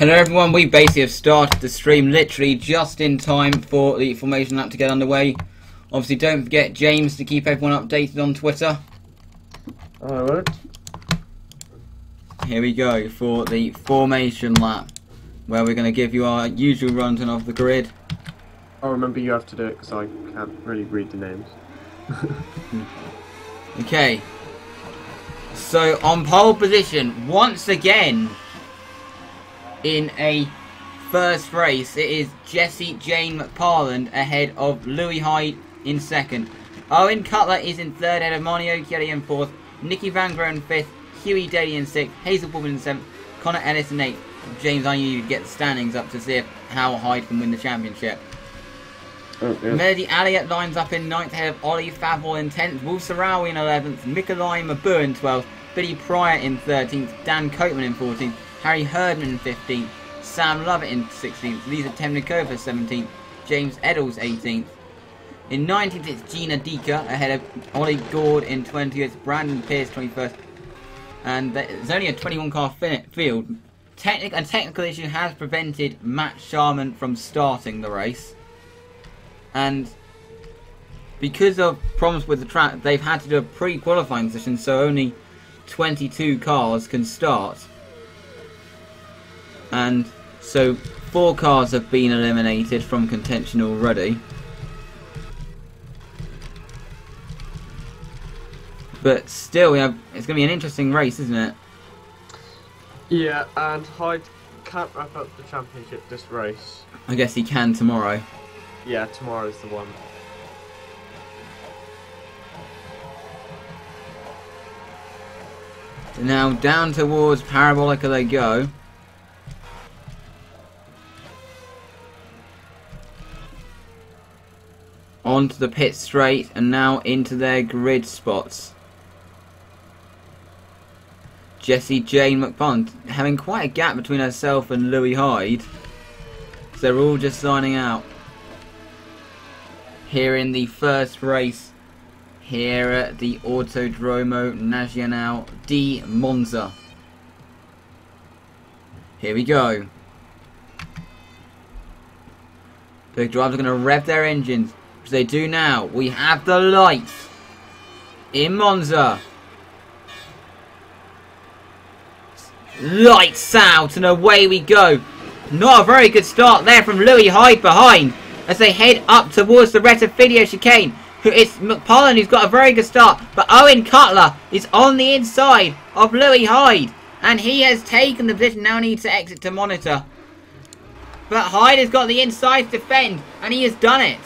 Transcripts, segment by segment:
Hello everyone, we basically have started the stream literally just in time for the formation lap to get underway. Obviously don't forget James to keep everyone updated on Twitter. Alright. Here we go for the formation lap, where we're going to give you our usual rundown of the grid. I'll remember you have to do it because I can't really read the names. Okay, so on pole position, once again, in a first race, it is Jessie Jane McParland ahead of Louis Hyde in second. Owen Cutler is in third, ahead of Marnie O'Kelly in fourth. Nicky Van Gogh in fifth. Huey Daly in sixth. Hazel Baldwin in seventh. Connor Ellis in eighth. James, I knew you'd get the standings up to see how Hyde can win the championship. Okay. Melody Elliott lines up in ninth, ahead of Ollie Favell in 10th. Wolf Sarawi in 11th. Mikolai Mabu in 12th. Billy Pryor in 13th. Dan Copeman in 14th. Harry Herdman in 15th, Sam Lovett in 16th, Lisa Temnikova 17th, James Eddles 18th. In 19th it's Gina Dika ahead of Ollie Gord in 20th, Brandon Pierce 21st, and there's only a 21 car field. A technical issue has prevented Matt Sharman from starting the race, and because of problems with the track they've had to do a pre-qualifying session, so only 22 cars can start. And so 4 cars have been eliminated from contention already. But still, it's going to be an interesting race, isn't it? Yeah, and Hyde can't wrap up the championship this race. I guess he can tomorrow. Yeah, tomorrow's the one. So now down towards Parabolica they go. Onto the pit straight and now into their grid spots. Jessie Jane McParland having quite a gap between herself and Louis Hyde. So they're all just signing out. Here in the first race, here at the Autodromo Nazionale di Monza. Here we go. The drivers are going to rev their engines. As they do now. We have the lights in Monza. Lights out and away we go. Not a very good start there from Louis Hyde behind as they head up towards the Retifidio chicane. It's McParland who's got a very good start, but Owen Cutler is on the inside of Louis Hyde and he has taken the position. Now needs to exit to monitor, but Hyde has got the inside to defend and he has done it.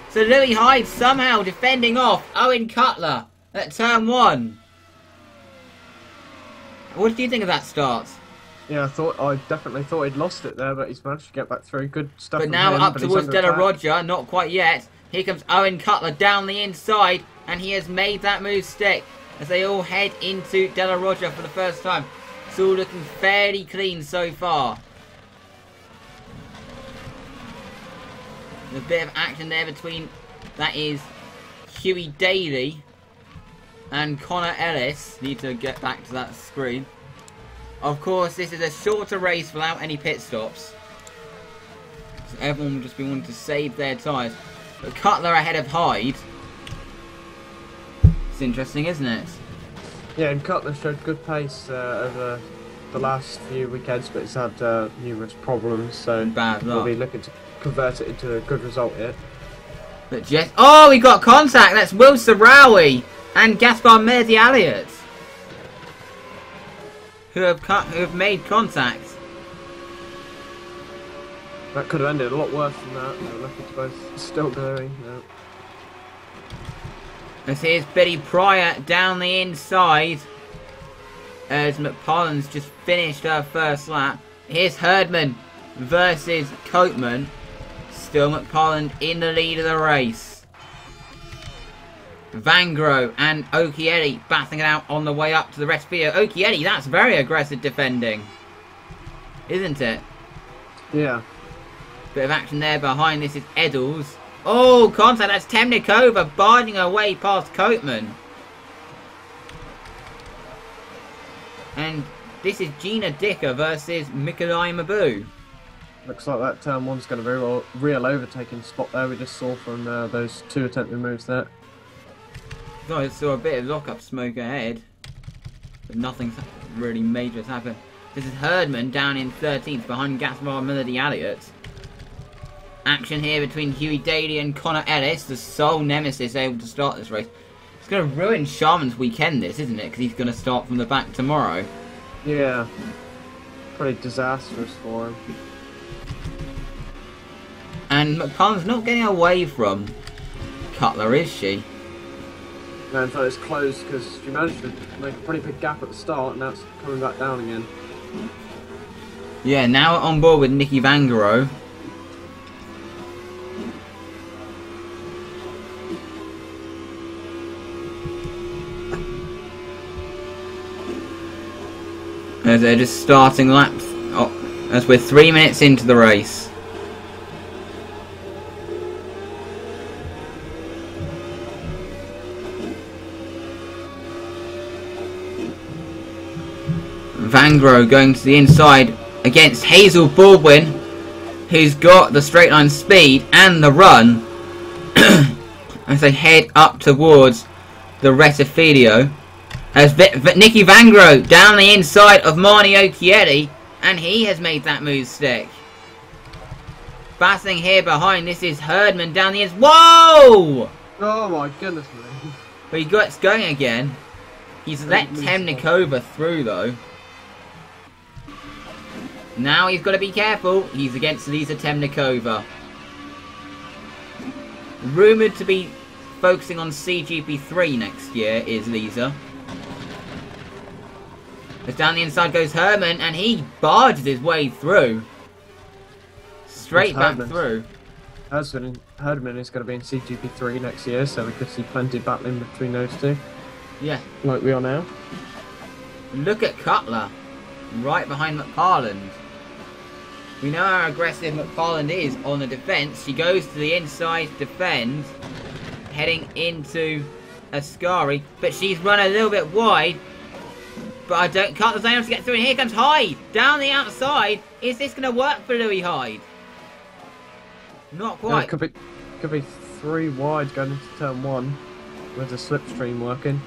So Louis Hyde somehow defending off Owen Cutler at turn 1. What did you think of that start? Yeah, I definitely thought he'd lost it there, but he's managed to get back through. Good stuff. But now up towards Della Roger, not quite yet. Here comes Owen Cutler down the inside, and he has made that move stick as they all head into Della Roger for the first time. It's all looking fairly clean so far. There's a bit of action there between, that is Huey Daly and Connor Ellis. Need to get back to that screen. Of course, this is a shorter race without any pit stops. So everyone will just be wanting to save their tyres. But Cutler ahead of Hyde. It's interesting, isn't it? Yeah, and Cutler showed good pace over the last few weekends, but he's had numerous problems, so bad luck. We'll be looking to convert it into a good result here. But oh, we got contact. That's Will Sarawi and Gaspar Merdi Elliott who have made contact. That could have ended a lot worse than that. They're lucky to both still going. No. This is Billy Pryor down the inside as McParland's just finished her first lap. Here's Herdman versus Copeman. Still McParland in the lead of the race. Van Gogh and Okieli battling it out on the way up to the Retifidio. Okieli, that's very aggressive defending, isn't it? Yeah. Bit of action there behind. This is Eddles. Oh, contact. That's Temnikova barging her way past Copeman. And This is Gina Dicker versus Mikolai Mabu. Looks like that turn one's going to be a real overtaking spot there. We just saw from those 2 attempted moves there. So I saw a bit of lock-up smoke ahead, but nothing really major has happened. This is Herdman down in 13th behind Gaspar Melody Elliott. Action here between Huey Daly and Connor Ellis, the sole nemesis able to start this race. It's going to ruin Sharman's weekend, this, isn't it? Because he's going to start from the back tomorrow. Yeah, pretty disastrous for him. And McCollum's not getting away from Cutler, is she? No, in fact it's close because she managed to make a pretty big gap at the start and now it's coming back down again. Yeah, now on board with Nikki Vangaro. As they're just starting laps, as we're 3 minutes into the race. Vangaro going to the inside against Hazel Baldwin, who's got the straight line speed and the run as they head up towards the Rettifilio. As Nikki Vangaro down the inside of Marnie Occhielli, and he has made that move stick. Battling here behind, this is Herdman down the inside. Whoa! Oh my goodness, man. But he gets going again. He's let Temnikova through though. Now he's got to be careful. He's against Lisa Temnikova. Rumoured to be focusing on CGP3 next year is Lisa. As down the inside goes Herman, and he barges his way through. Straight back through. Herdman is going to be in CGP3 next year, so we could see plenty of battling between those two. Yeah. Like we are now. Look at Cutler. Right behind McFarland. We know how aggressive McFarland is on the defence. She goes to the inside, defends, heading into Ascari, but she's run a little bit wide. But Cutler's able to get through, and here comes Hyde down the outside. Is this going to work for Louis Hyde? Not quite. Yeah, could be 3 wide going into turn 1 with the slipstream working.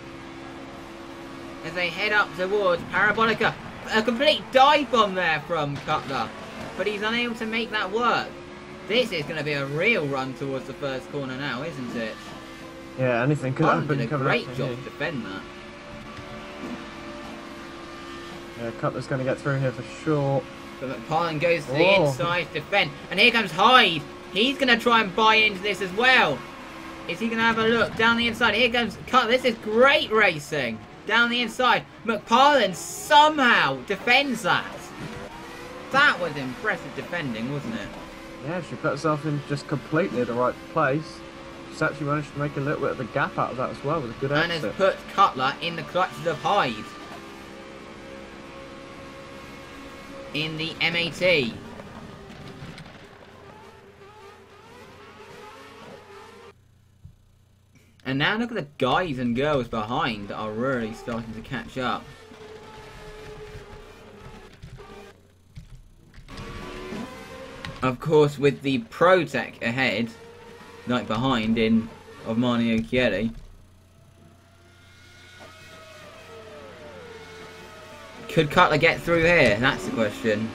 As they head up towards Parabolica, a complete dive bomb there from Cutler. But he's unable to make that work. This is going to be a real run towards the first corner now, isn't it? Yeah, anything could happen. Did a great job to defend that. Yeah, Cutler's going to get through here for sure. But McFarland goes to the inside to defend. And here comes Hyde. He's going to try and buy into this as well. Is he going to have a look down the inside? Here comes Cutler. This is great racing. Down the inside. McFarland somehow defends that. That was impressive defending, wasn't it? Yeah, she put herself in just completely the right place. She's actually managed to make a little bit of a gap out of that as well with a good exit. And has put Cutler in the clutches of Hyde. In the MAT. And now look at the guys and girls behind that are really starting to catch up. Of course, with the Pro Tech ahead, like behind of Marnie Occhielli. Could Cutler get through here? That's the question.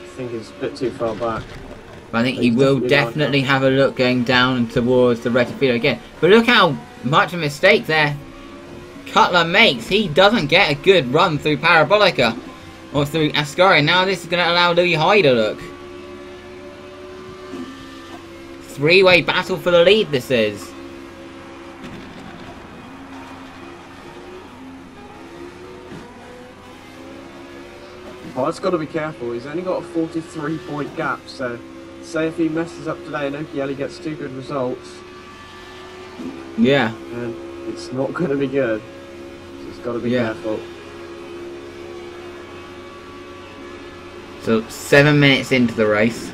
I think he's a bit too far back. But I think he will definitely have a look going down towards the Rettifilio again. But look how much a mistake there Cutler makes. He doesn't get a good run through Parabolica. Or through Ascari. Now this is going to allow Louis Hyde a look. 3-way battle for the lead this is. Hyde's got to be careful. He's only got a 43-point gap, so say if he messes up today and Occhielli gets 2 good results. Yeah. And it's not going to be good. So he's got to be careful. So 7 minutes into the race.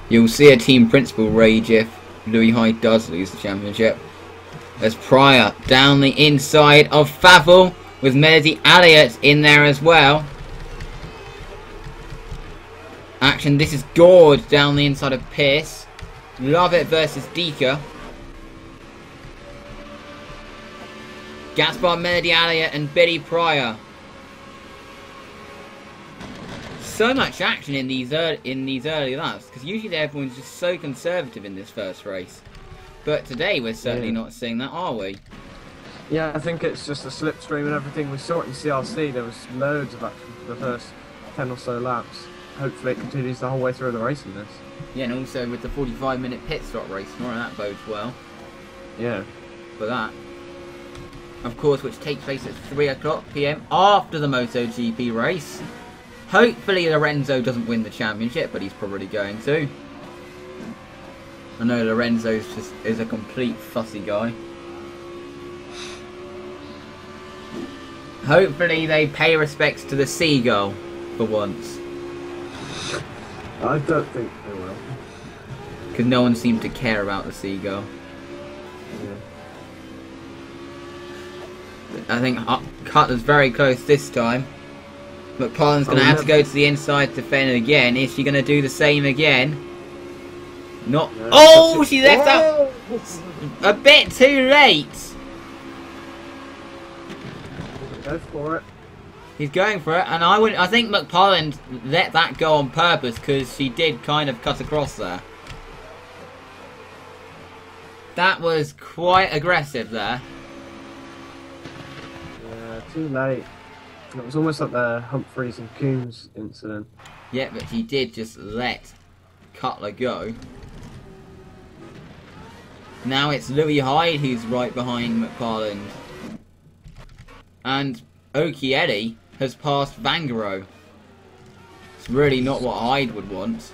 You'll see a team principal rage if Louis Hyde does lose the championship. As Pryor down the inside of Favell with Melody Elliott in there as well. Action, this is Gord down the inside of Pierce. Lovett versus Deeker. Gaspar, Melody Elliott and Billy Pryor. So much action in these early laps, because usually everyone's just so conservative in this first race. But today we're certainly not seeing that, are we? Yeah, I think it's just a slipstream and everything. We saw it in CRC, there was loads of action for the first 10 or so laps. Hopefully it continues the whole way through the race in this. Yeah, and also with the 45-minute pit stop race tomorrow, that bodes well. Yeah. For that. Of course, which takes place at 3 o'clock PM after the MotoGP race. Hopefully Lorenzo doesn't win the championship, but he's probably going to. I know Lorenzo is a complete fussy guy. Hopefully they pay respects to the seagull for once. I don't think they will. Because no one seemed to care about the seagull. Yeah. I think Cutler's very close this time. McParlin's going to have to go to the inside to fend again. Is she going to do the same again? Not. No, oh, she left out a bit too late. Go for it. He's going for it, and I think McParlin let that go on purpose because she did kind of cut across there. That was quite aggressive there. Yeah, too late. It was almost like the Humphreys and Coombs incident. Yeah, but she did just let Cutler go. Now it's Louis Hyde who's right behind McParland. And Okieli has passed Vangaro. It's really not what Hyde would want.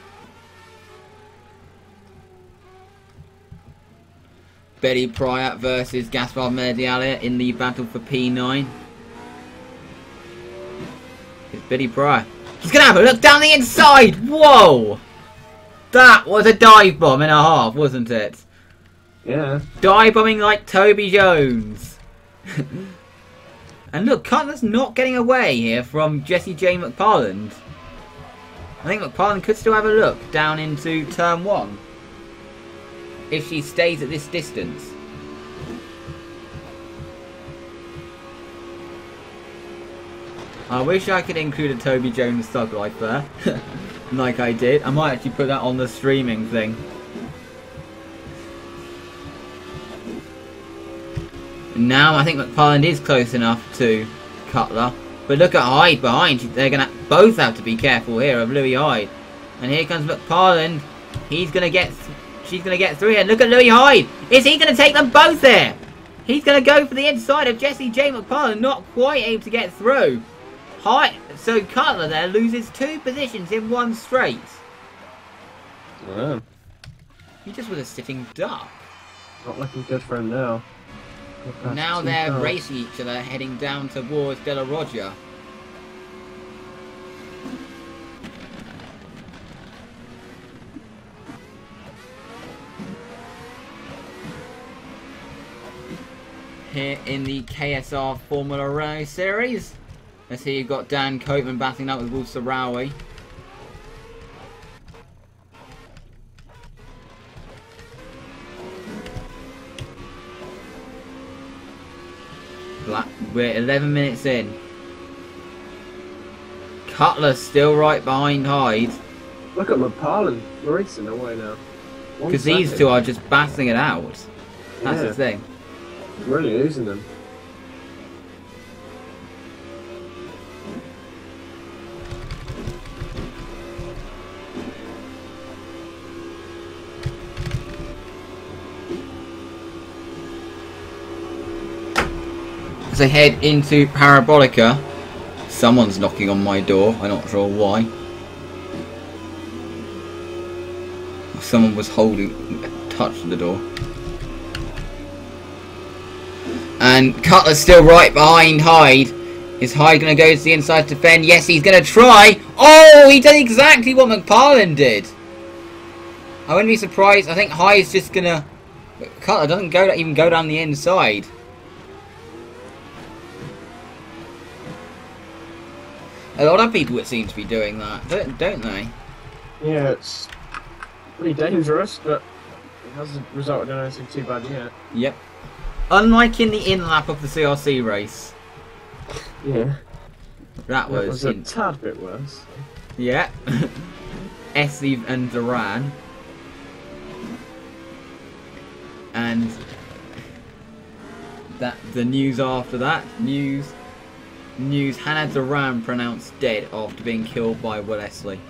Betty Pryor versus Gaspar Meledialia in the battle for P9. It's Betty Pryor. He's gonna have a look down the inside! Whoa! That was a dive bomb and a half, wasn't it? Yeah. Dive bombing like Toby Jones. And look, Cutler's not getting away here from Jessie J. McParland. I think McParland could still have a look down into turn 1. If she stays at this distance. I wish I could include a Toby Jones thug life there. Like I did. I might actually put that on the streaming thing. Now I think McParland is close enough to Cutler. But look at Hyde behind. They're going to both have to be careful here of Louis Hyde. And here comes McParland. He's going to get... She's going to get through here. Look at Louis Hyde. Is he going to take them both there? He's going to go for the inside of Jessie J. McParland. Not quite able to get through. Hyde. So Cutler there loses 2 positions in one straight. Wow. He just was a sitting duck. Not looking good for him now. Now they're racing each other, heading down towards De La Roja. Here in the KSR Formula Renault Series. Let's see, you've got Dan Copeman battling up with Wolf Sarawi. We're 11 minutes in. Cutler's still right behind Hyde. Look at McParland racing away now. Because these two are just battling it out. That's the thing. Really losing them. As I head into Parabolica, someone's knocking on my door. I'm not sure why. Someone was touched the door. And Cutler's still right behind Hyde. Is Hyde going to go to the inside to defend? Yes, he's going to try. Oh, he did exactly what McParland did. I wouldn't be surprised. I think Hyde's just going to But Cutler doesn't even go down the inside. A lot of people would seem to be doing that, don't they? Yeah, it's pretty dangerous, but it hasn't resulted in anything too bad yet. Yep. Unlike in the in-lap of the CRC race. Yeah. That was a tad bit worse. Yeah. Steve and Duran. And the news after that, news Hannah Duran pronounced dead after being killed by Wellesley.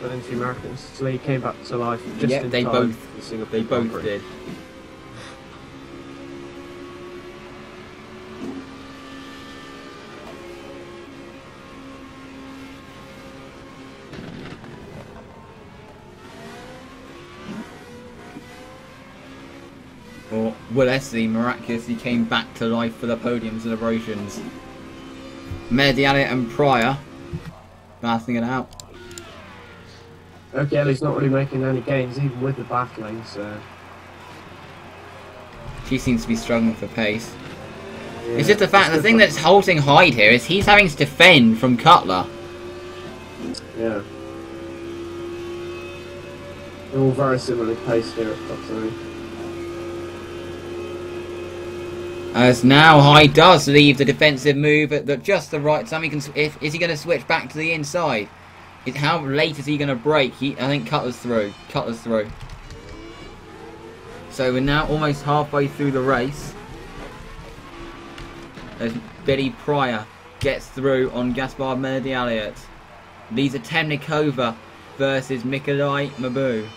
But then the Americans, so he came back to life just in they time. They both did. Or Wellesley miraculously came back to life for the podium celebrations. Medialit and Pryor battling it out. Okay, he's not really making any gains even with the battling, so... She seems to be struggling for pace. Yeah, it's just the fact, the thing that's halting Hyde here is he's having to defend from Cutler. Yeah. They're all very similarly paced here at top 3. As now Hyde does leave the defensive move at just the right time. Is he going to switch back to the inside? How late is he going to brake? I think Cutler's through. Cutler's through. So we're now almost halfway through the race. As Billy Pryor gets through on Gaspar Medialit. These are Temnikova versus Mikolai Mabu.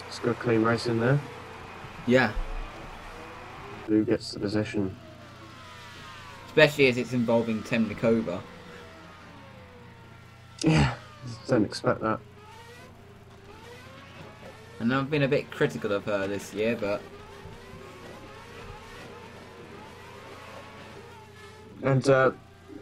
It's got a clean race in there. Yeah. Blue gets the position. Especially as it's involving Temnikova. Yeah, don't expect that. And I've been a bit critical of her this year, but... And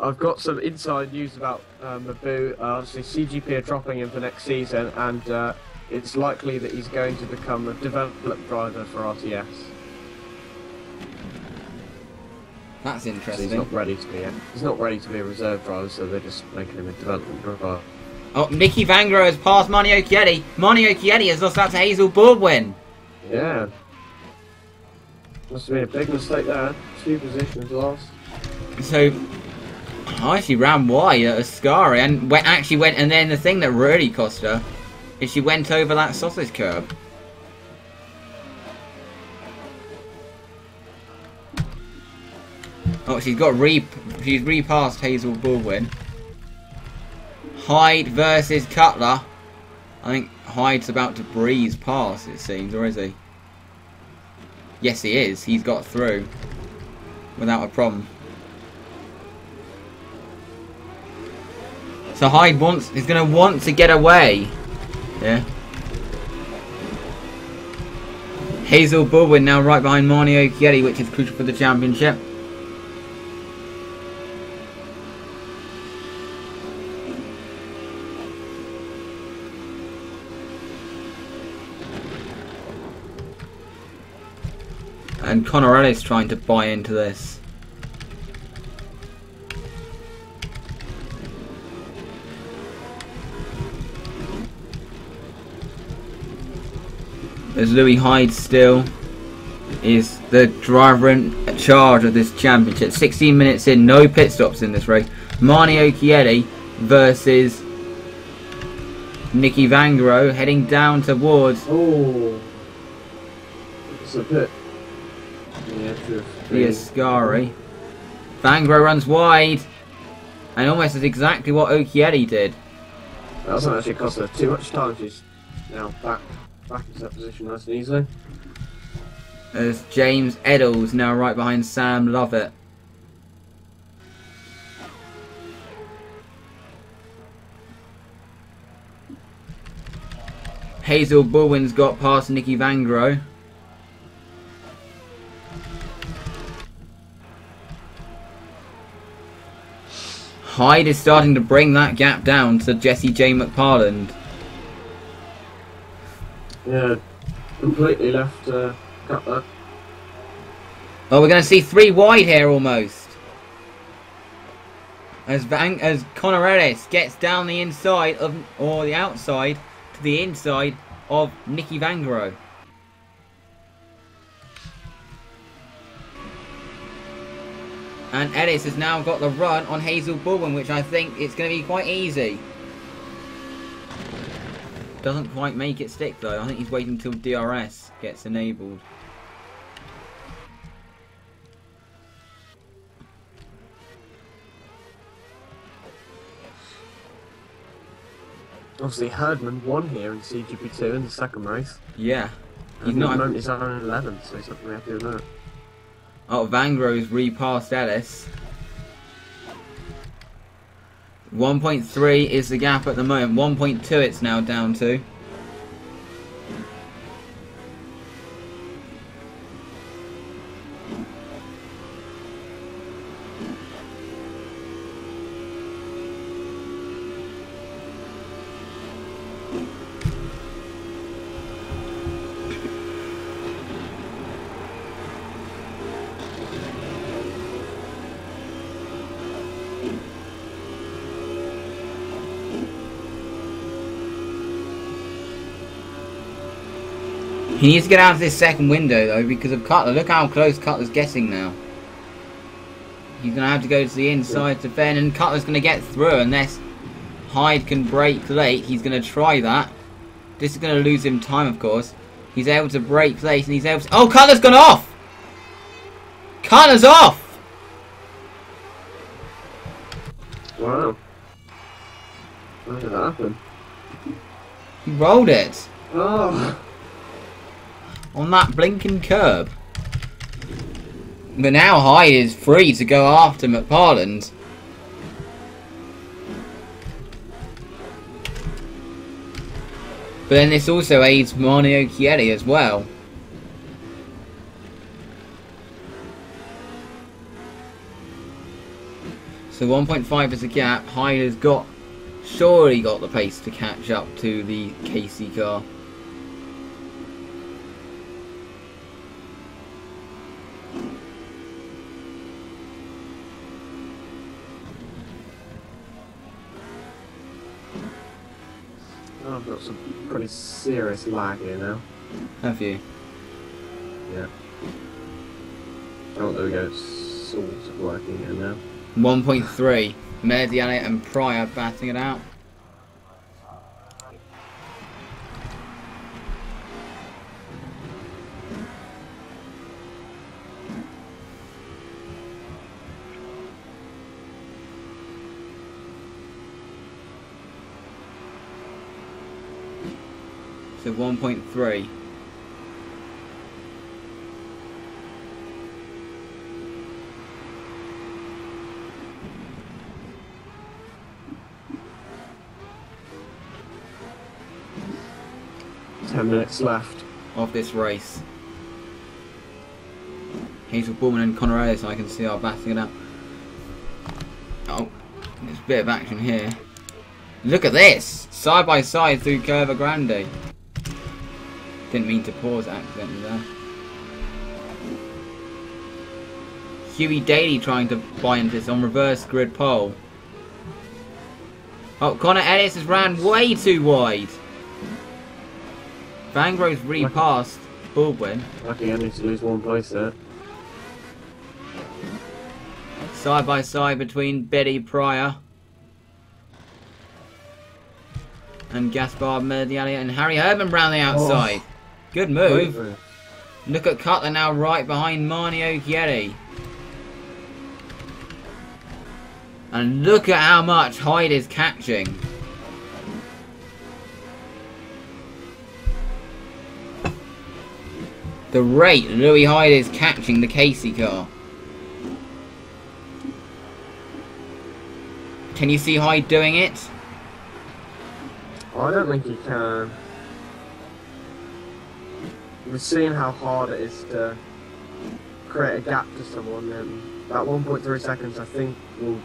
I've got some inside news about Mabu. Obviously, CGP are dropping him for next season, and it's likely that he's going to become a development driver for RTS. That's interesting. So he's not ready to be it. He's not ready to be a reserve driver, so they're just making him a development driver. Oh, Nicky Vangro has passed Marnie Occhietti. Marnie Occhietti has lost out to Hazel Baldwin. Yeah. Must have been a big mistake there. 2 positions lost. So, I actually ran wide at Ascari and and then the thing that really cost her is she went over that sausage curb. Oh, she's repassed Hazel Baldwin. Hyde versus Cutler. I think Hyde's about to breeze past, it seems, or is he? Yes, he is. He's got through without a problem. So Hyde is going to want to get away. Yeah. Hazel Baldwin now right behind Marnie Occhietti, which is crucial for the championship. And Connor Ellis trying to buy into this. As Louis Hyde still is the driver in charge of this championship. 16 minutes in, no pit stops in this race. Marnie Occhietti versus Nicky Vangro heading down towards... Oh, it's a bit... the Ascari. Vangro runs wide and almost does exactly what Occhietti did. That doesn't actually cost her too much time. She's now back into that position nice and easily. As James Eddles now right behind Sam Lovett. Hazel Baldwin's got past Nicky Vangro. Hyde is starting to bring that gap down to Jessie J. McParland. Yeah, completely left Cutler. Oh, we're going to see 3 wide here almost. As Connor Ellis gets down the inside of, or the outside to the inside of Nicky Vangaro. And Ellis has now got the run on Hazel Baldwin, which I think it's going to be quite easy. Doesn't quite make it stick though. I think he's waiting until DRS gets enabled. Obviously, Herdman won here in CGP2 in the second race. Yeah. He's not at the moment he's on 11, so he's not going to have to do that. Oh, Vangro's repassed Ellis. 1.3 is the gap at the moment. 1.2 it's now down to. He needs to get out of this second window though because of Cutler. Look how close Cutler's getting now. He's going to have to go to the inside to Fenn, and Cutler's going to get through unless Hyde can brake late. He's going to try that. This is going to lose him time, of course. He's able to brake late and he's able to... Oh, Cutler's gone off! Cutler's off! Wow. How did that happen? He rolled it. Oh. On that blinking curb. But now Hyde is free to go after McParland. But then this also aids Marnie Occhielli as well. So 1.5 is a gap. Hyde has surely got the pace to catch up to the KC car. Oh, I've got some pretty serious lag here now. Have you? Yeah. Oh, there we go. It's sort of working here now. 1.3. Mediane and Pryor batting it out. So 1.3. Ten minutes left Of this race. Hazel Baldwin and Connor Ellis, I can see, are batting it out. Oh, there's a bit of action here. Look at this! Side by side through Curva Grande. Didn't mean to pause accidentally there. Huey Daly trying to buy into this on reverse grid pole. Oh, Connor Ellis has ran way too wide. Vangro's repassed Baldwin. Lucky I need to lose one place there. Side by side between Betty Pryor and Gaspard Mediane and Harry Herdman round the outside. Good move. Look at Cutler now right behind Marnie Occhielli. And look at how much Hyde is catching. The rate Louis Hyde is catching the Casey car. Can you see Hyde doing it? I don't think he can. We're seeing how hard it is to create a gap to someone, and that 1.3 seconds I think will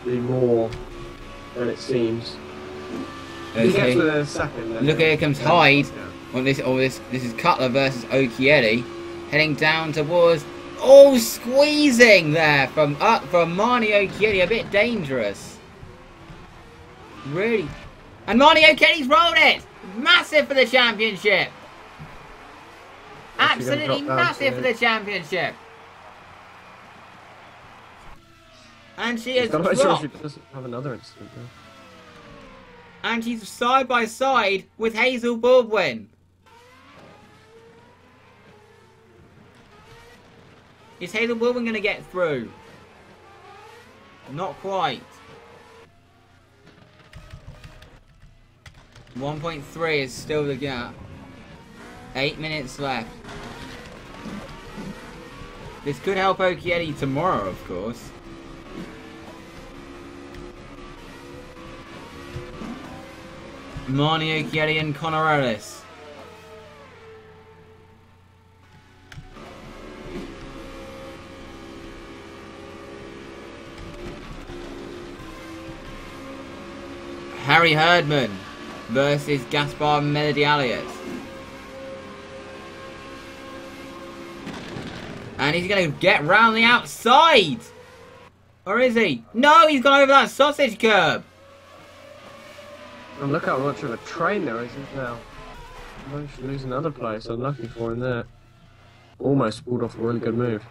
be more than it seems. Okay. He gets within a second. Look, here comes Hyde. Well, this is Cutler versus Occhielli, heading down towards. Oh, squeezing there from Marnie Occhielli, a bit dangerous. Really, and Marnie Occhielli's rolled it. Massive for the championship. Absolutely massive for the championship. And she has dropped. She doesn't have another incident though. And she's side by side with Hazel Baldwin. Is Hazel Baldwin going to get through? Not quite. 1.3 is still the gap. 8 minutes left. This could help Occhielli tomorrow, of course. Marnie Occhielli and Connor Ellis. Harry Herdman versus Gaspar Melody Alias. And he's going to get round the outside. Or is he? No, he's gone over that sausage curb. And look how much of a train there is now. Managed to lose another place. Unlucky for him there. Almost pulled off a really good move.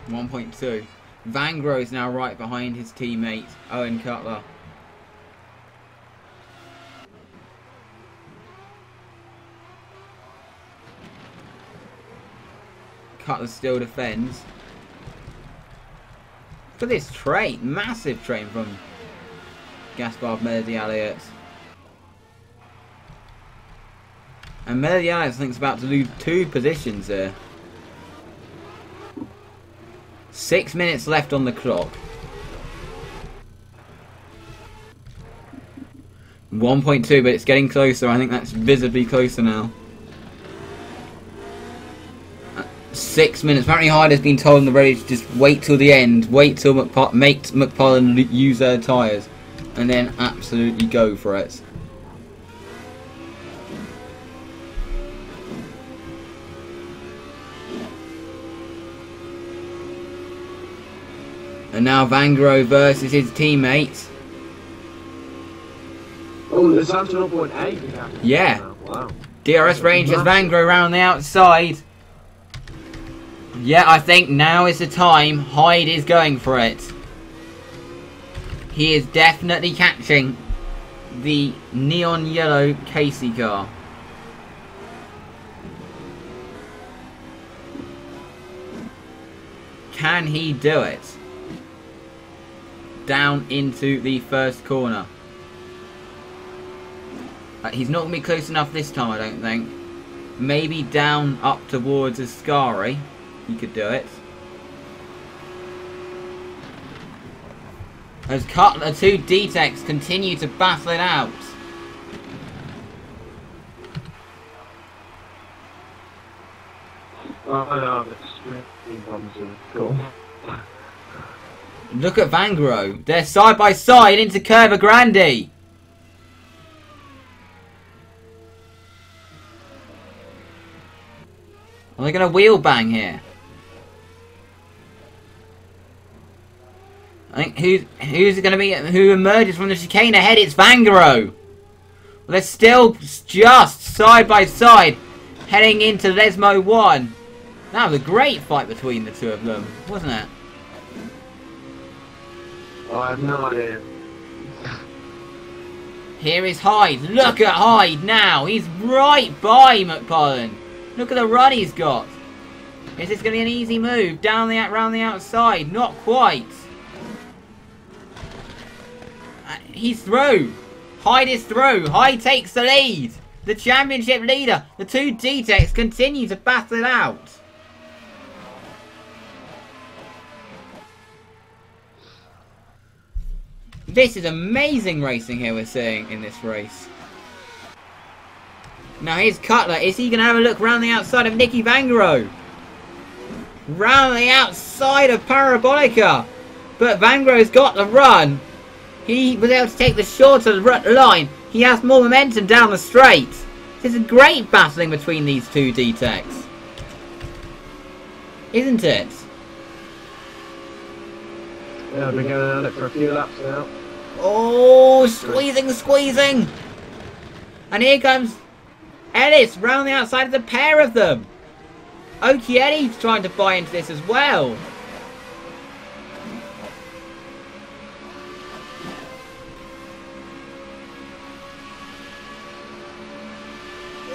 1.2. Vangro is now right behind his teammate, Owen Cutler. Cutler still defends. Look at this train, massive train from Gaspar Melody Alias. And Melody Alias, I think, is about to lose 2 positions here. 6 minutes left on the clock. 1.2, but it's getting closer. I think that's visibly closer now. 6 minutes. Apparently Hyde has been told on the radio to just wait till the end. Wait till McParlin use their tyres. And then absolutely go for it. And now Vangro versus his teammates. Oh, there's down to 0.8. Yeah. Wow. DRS Rangers Vangro around the outside. Yeah, I think now is the time. Hyde is going for it. He is definitely catching the neon yellow Casey car. Can he do it? Down into the first corner. He's not going to be close enough this time, I don't think. Maybe down up towards Ascari. He could do it. As Cutler 2 D-Techs continue to battle it out. Oh no, it's problems. Cool. Look at Vangro. They're side by side into Curva Grande. Are they going to wheel bang here? I think who's it going to be? Who emerges from the chicane ahead? It's Vangro. Well, they're still just side by side heading into Lesmo 1. That was a great fight between the two of them, wasn't it? Oh, I have no idea. Here is Hyde. Look at Hyde now. He's right by McParlin. Look at the run he's got. Is this going to be an easy move? Down round the outside. Not quite. He's through. Hyde is through. Hyde takes the lead. The championship leader. The 2 D-Techs continue to battle it out. This is amazing racing here we're seeing in this race. Now here's Cutler. Is he going to have a look round the outside of Nicky Vangro? Round the outside of Parabolica. But Vangro's got the run. He was able to take the shorter line. He has more momentum down the straight. It's a great battling between these two D-Techs. Isn't it? Yeah, I've been going at it for a few laps now. Oh, squeezing. And here comes Ellis round the outside of the pair of them. Okieti's trying to buy into this as well.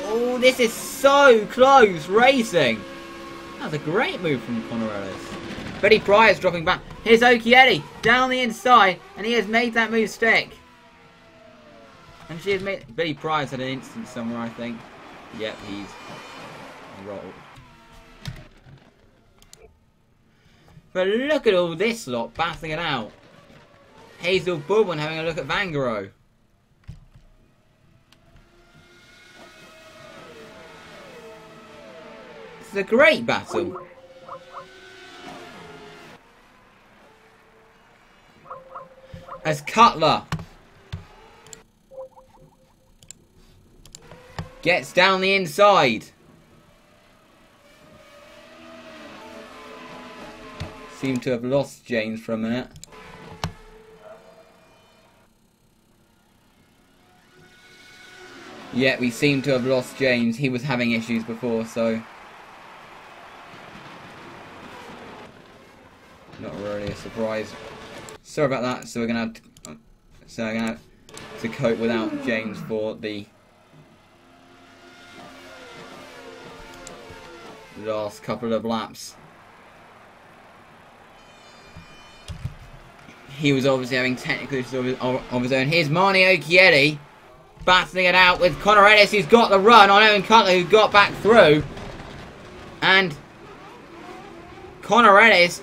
Oh, this is so close racing. That was a great move from Conor Ellis. Betty Pryor's dropping back. Here's Okieti down the inside, and he has made that move stick. And she has made... Betty Pryor's had an instant somewhere, I think. Yep, he's rolled. But look at all this lot battling it out. Hazel Baldwin having a look at Vangaro. This is a great battle. As Cutler gets down the inside. Seem to have lost James for a minute. Yeah, we seem to have lost James. He was having issues before, so not really a surprise. Sorry about that. So we're gonna have to cope without James for the last couple of laps. He was obviously having technical issues of his own. Here's Marnie Okieti battling it out with Conor Ellis, who's got the run on Owen Cutler, who got back through. And Conor Ellis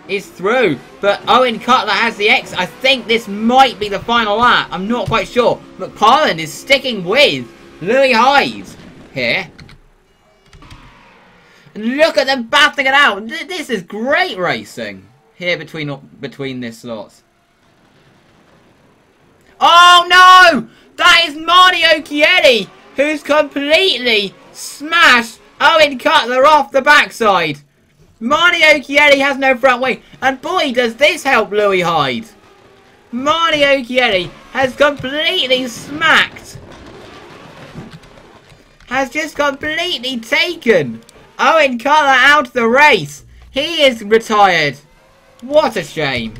is through, but Owen Cutler has the X. I think this might be the final lap. I'm not quite sure. McParland is sticking with Louis Hyde here. And look at them battling it out. This is great racing here between this lot. Oh no! That is Marnie Okieti, who's completely smashed Owen Cutler off the backside. Marnie Okieti has no front wing, and boy does this help Louis Hyde. Marnie Okieti has completely smacked, has just completely taken Owen Cutler out of the race. He is retired. What a shame.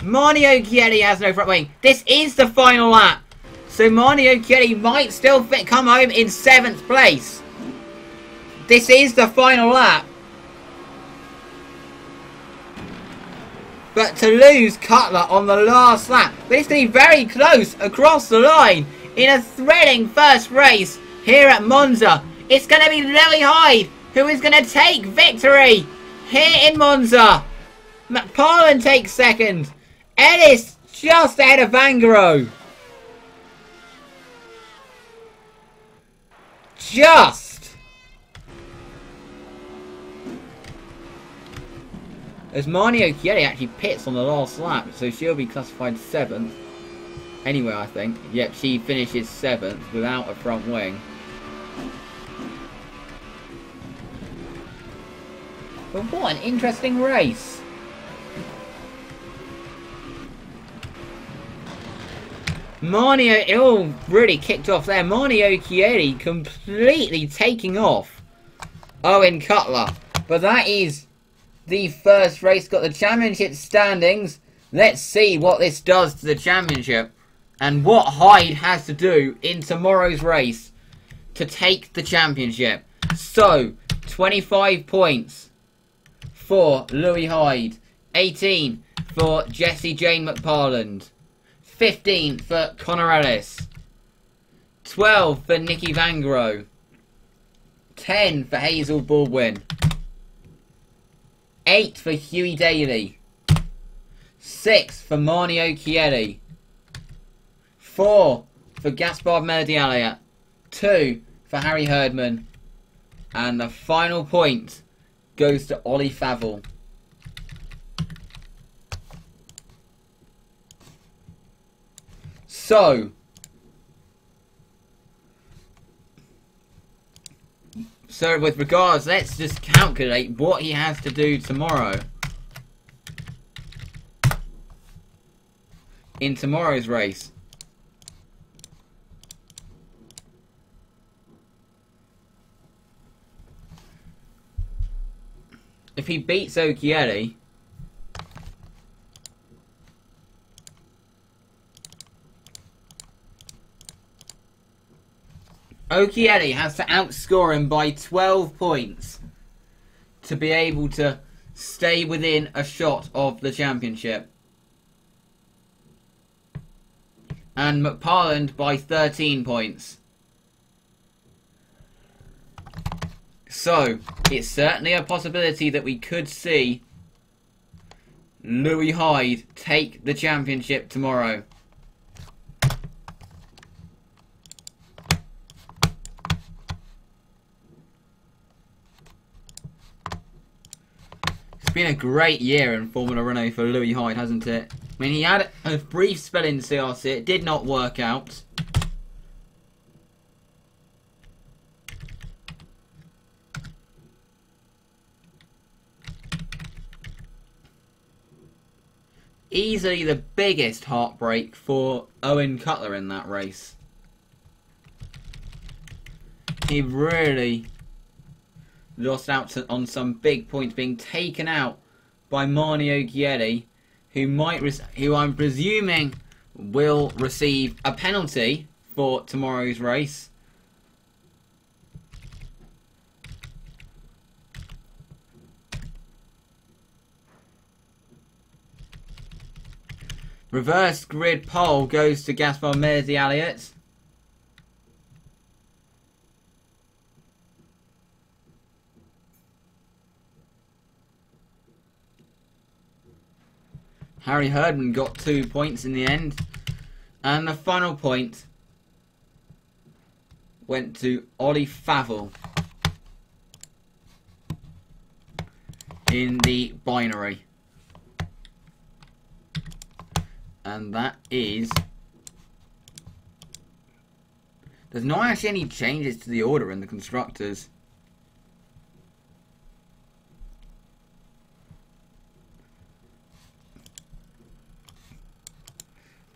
Marnie Okieti has no front wing. This is the final lap, so Marnie Okieti might still come home in 7th place. This is the final lap. But to lose Cutler on the last lap. But it's going to be very close across the line in a thrilling first race here at Monza. It's going to be Louis Hyde who is going to take victory here in Monza. McParland takes second. Ellis just ahead of Vangaro. Just. As Marnie Okieti actually pits on the last lap, so she'll be classified 7th. Anyway, I think. Yep, she finishes 7th without a front wing. But what an interesting race. It all really kicked off there. Marnie Okieti completely taking off Owen Cutler. But that is the first race. Got the championship standings. Let's see what this does to the championship and what Hyde has to do in tomorrow's race to take the championship. So, 25 points for Louis Hyde, 18 for Jessie Jane McParland, 15 for Conor Ellis, 12 for Nikki Vangaro, 10 for Hazel Baldwin, 8 for Huey Daly, 6 for Marnie Okieti, 4 for Gaspard Melody Elliott, 2 for Harry Herdman, and the final point goes to Ollie Favell. So with regards, let's just calculate what he has to do tomorrow. In tomorrow's race. If he beats Okieli, Okieli has to outscore him by 12 points to be able to stay within a shot of the championship. And McParland by 13 points. So, it's certainly a possibility that we could see Louis Hyde take the championship tomorrow. It's been a great year in Formula Renault for Louis Hyde, hasn't it? I mean, he had a brief spell in CRC, it did not work out. Easily the biggest heartbreak for Owen Cutler in that race. He really lost out on some big points, being taken out by Marni Ogieri, who I'm presuming will receive a penalty for tomorrow's race. Reverse grid pole goes to Gaspar Merzi Elliott. Harry Herdman got 2 points in the end. And the final point went to Ollie Favell in the binary. And that is... There's not actually any changes to the order in the constructors.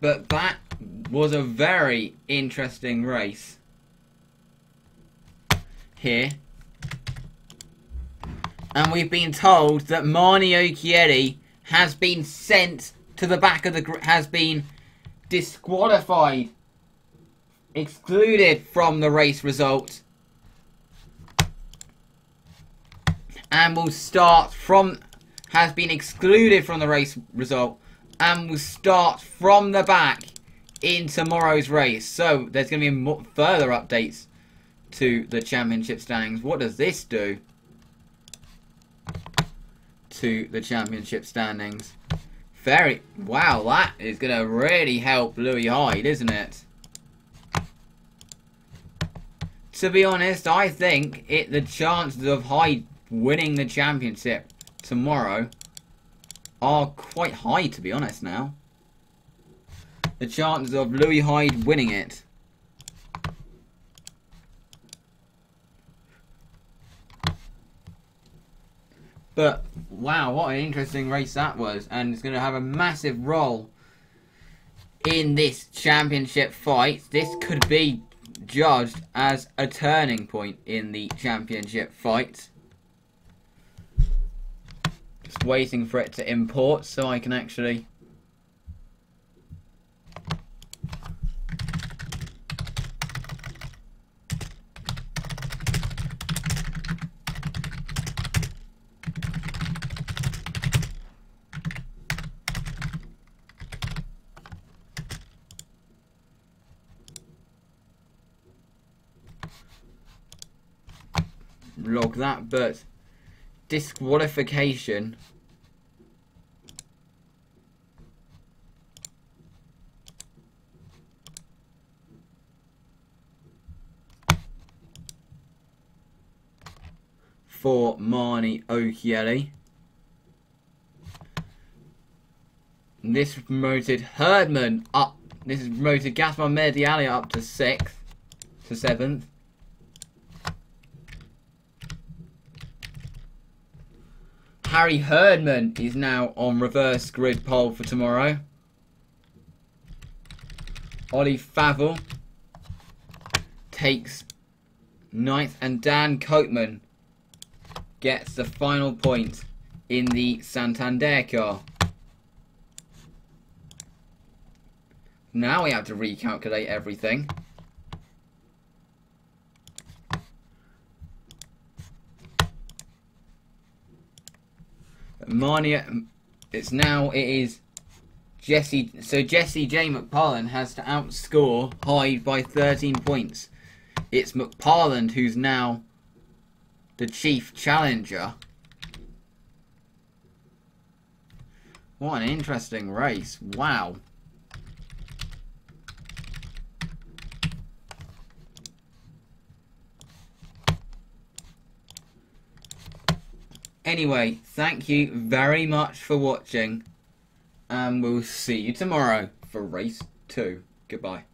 But that was a very interesting race here. And we've been told that Marni Ogieri has been sent to the back of the has been disqualified, excluded from the race result, and will start from has been excluded from the race result and will start from the back in tomorrow's race. So there's going to be further updates to the championship standings. What does this do to the championship standings? Wow, that is going to really help Louis Hyde, isn't it? To be honest, I think the chances of Hyde winning the championship tomorrow are quite high, to be honest now. The chances of Louis Hyde winning it. But, wow, what an interesting race that was. And it's going to have a massive role in this championship fight. This could be judged as a turning point in the championship fight. Just waiting for it to import so I can actually... log that, but disqualification for Marni Ogieri. This promoted Herdman up This is promoted Gaspar Medialia up to 6th, to 7th. Harry Herdman is now on reverse grid pole for tomorrow. Ollie Favell takes 9th, and Dan Coatman gets the final point in the Santander car. Now we have to recalculate everything. Marnia, it is Jesse. So Jesse J. McParland has to outscore Hyde by 13 points. It's McParland who's now the chief challenger. What an interesting race. Wow. Anyway, thank you very much for watching, and we'll see you tomorrow for race 2. Goodbye.